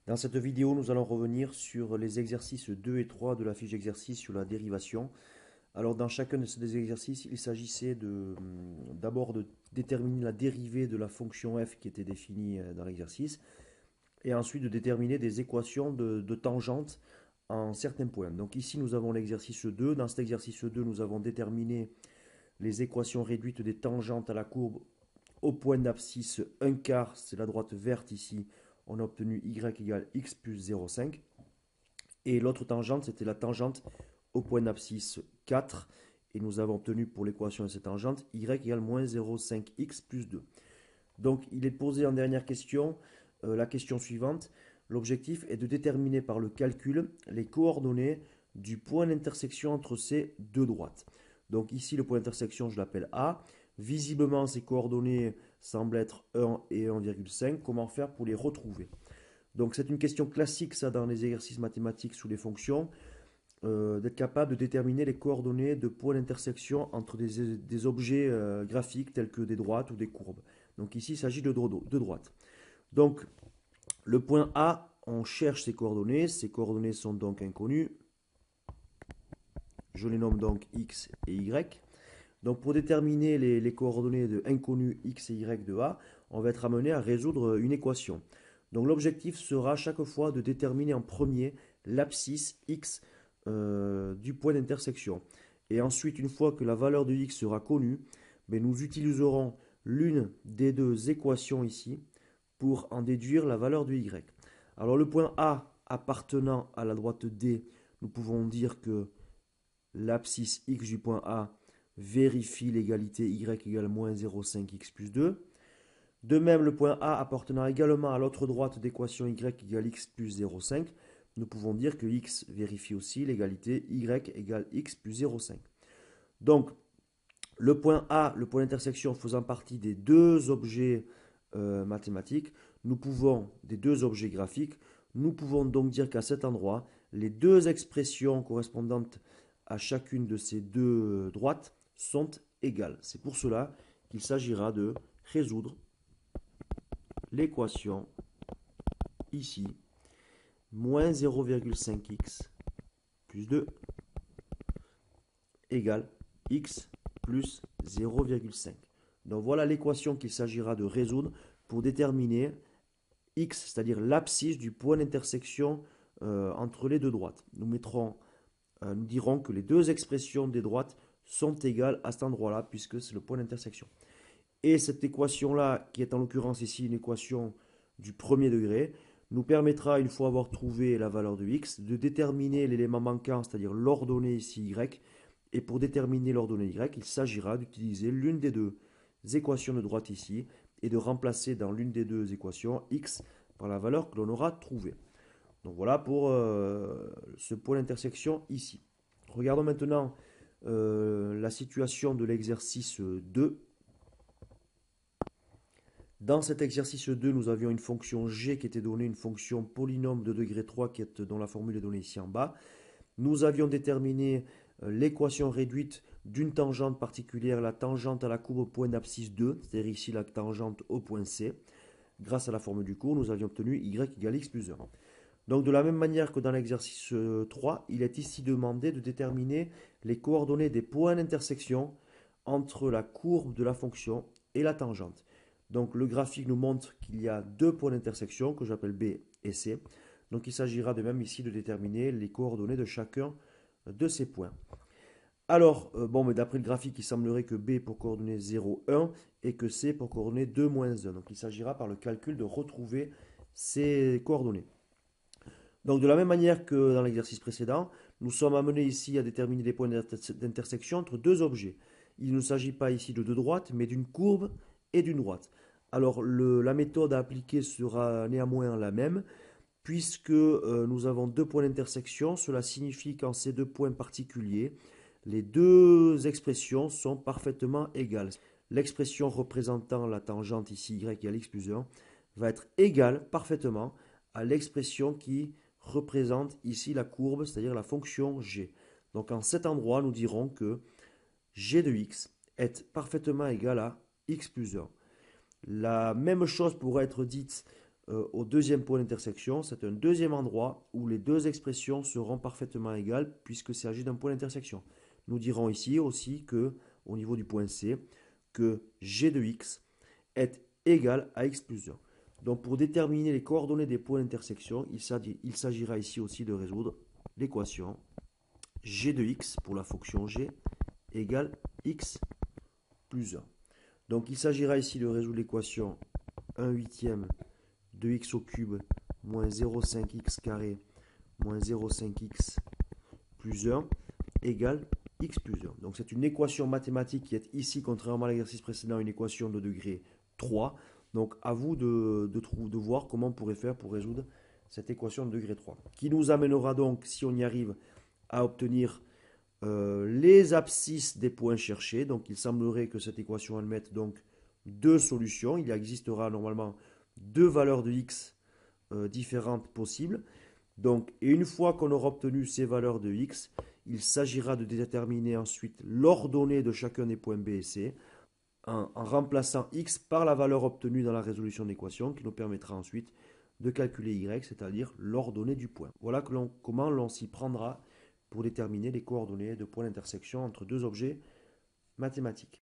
Dans cette vidéo, nous allons revenir sur les exercices 2 et 3 de la fiche d'exercice sur la dérivation. Alors, dans chacun de ces exercices, il s'agissait d'abord de déterminer la dérivée de la fonction f qui était définie dans l'exercice, et ensuite de déterminer des équations de tangente en certains points. Donc ici, nous avons l'exercice 2. Dans cet exercice 2, nous avons déterminé les équations réduites des tangentes à la courbe au point d'abscisse 1 quart, c'est la droite verte ici, on a obtenu y égale x plus 0,5. Et l'autre tangente, c'était la tangente au point d'abscisse 4. Et nous avons obtenu pour l'équation de cette tangente y égale moins 0,5x plus 2. Donc il est posé en dernière question la question suivante. L'objectif est de déterminer par le calcul les coordonnées du point d'intersection entre ces deux droites. Donc ici le point d'intersection je l'appelle A. Visiblement ces coordonnées semblent être 1 et 1,5. Comment faire pour les retrouver? Donc c'est une question classique ça dans les exercices mathématiques sous les fonctions, d'être capable de déterminer les coordonnées de points d'intersection entre des objets graphiques tels que des droites ou des courbes. Donc ici il s'agit de droites. Donc le point A, on cherche ses coordonnées sont donc inconnues, je les nomme donc x et y. Donc pour déterminer les coordonnées de inconnues x et y de A, on va être amené à résoudre une équation. Donc l'objectif sera chaque fois de déterminer en premier l'abscisse x du point d'intersection. Et ensuite, une fois que la valeur de x sera connue, ben, nous utiliserons l'une des deux équations ici pour en déduire la valeur de y. Alors le point A appartenant à la droite D, nous pouvons dire que l'abscisse x du point A vérifie l'égalité y égale moins 0,5x plus 2. De même, le point A appartenant également à l'autre droite d'équation y égale x plus 0,5, nous pouvons dire que x vérifie aussi l'égalité y égale x plus 0,5. Donc, le point A, le point d'intersection faisant partie des deux objets mathématiques, des deux objets graphiques, nous pouvons donc dire qu'à cet endroit, les deux expressions correspondantes à chacune de ces deux droites sont égales. C'est pour cela qu'il s'agira de résoudre l'équation ici, moins 0,5x plus 2 égale x plus 0,5. Donc voilà l'équation qu'il s'agira de résoudre pour déterminer x, c'est-à-dire l'abscisse du point d'intersection entre les deux droites. Nous dirons que les deux expressions des droites sont égales à cet endroit-là, puisque c'est le point d'intersection. Et cette équation-là, qui est en l'occurrence ici une équation du premier degré, nous permettra, une fois avoir trouvé la valeur de x, de déterminer l'élément manquant, c'est-à-dire l'ordonnée ici y. Et pour déterminer l'ordonnée y, il s'agira d'utiliser l'une des deux équations de droite ici et de remplacer dans l'une des deux équations x par la valeur que l'on aura trouvée. Donc voilà pour ce point d'intersection ici. Regardons maintenant la situation de l'exercice 2. Dans cet exercice 2, nous avions une fonction g qui était donnée, une fonction polynôme de degré 3 dont la formule est donnée ici en bas. Nous avions déterminé l'équation réduite d'une tangente particulière, la tangente à la courbe au point d'abscisse 2, c'est-à-dire ici la tangente au point C. Grâce à la formule du cours, nous avions obtenu y égale x plus 1. Donc de la même manière que dans l'exercice 3, il est ici demandé de déterminer les coordonnées des points d'intersection entre la courbe de la fonction et la tangente. Donc le graphique nous montre qu'il y a deux points d'intersection que j'appelle B et C. Donc il s'agira de même ici de déterminer les coordonnées de chacun de ces points. Alors, mais d'après le graphique, il semblerait que B pour coordonnées 0, 1 et que C pour coordonnées 2, moins 1. Donc il s'agira par le calcul de retrouver ces coordonnées. Donc de la même manière que dans l'exercice précédent, nous sommes amenés ici à déterminer les points d'intersection entre deux objets. Il ne s'agit pas ici de deux droites, mais d'une courbe et d'une droite. Alors la méthode à appliquer sera néanmoins la même, puisque nous avons deux points d'intersection. Cela signifie qu'en ces deux points particuliers, les deux expressions sont parfaitement égales. L'expression représentant la tangente ici y égale x plus 1 va être égale parfaitement à l'expression qui représente ici la courbe, c'est-à-dire la fonction g. Donc en cet endroit, nous dirons que g de x est parfaitement égal à x plus 1. La même chose pourrait être dite au deuxième point d'intersection. C'est un deuxième endroit où les deux expressions seront parfaitement égales puisque c'est s'agit d'un point d'intersection. Nous dirons ici aussi que, au niveau du point C, que g de x est égal à x plus 1. Donc pour déterminer les coordonnées des points d'intersection, il s'agira ici aussi de résoudre l'équation g de x pour la fonction g égale x plus 1. Donc il s'agira ici de résoudre l'équation 1 huitième de x au cube moins 0,5x carré moins 0,5x plus 1 égale x plus 1. Donc c'est une équation mathématique qui est ici, contrairement à l'exercice précédent, une équation de degré 3. Donc à vous de voir comment on pourrait faire pour résoudre cette équation de degré 3. Qui nous amènera donc, si on y arrive, à obtenir les abscisses des points cherchés. Donc il semblerait que cette équation admette donc deux solutions. Il existera normalement deux valeurs de x différentes possibles. Donc, et une fois qu'on aura obtenu ces valeurs de x, il s'agira de déterminer ensuite l'ordonnée de chacun des points B et C en remplaçant x par la valeur obtenue dans la résolution de l'équation qui nous permettra ensuite de calculer y, c'est-à-dire l'ordonnée du point. Voilà comment l'on s'y prendra pour déterminer les coordonnées de points d'intersection entre deux objets mathématiques.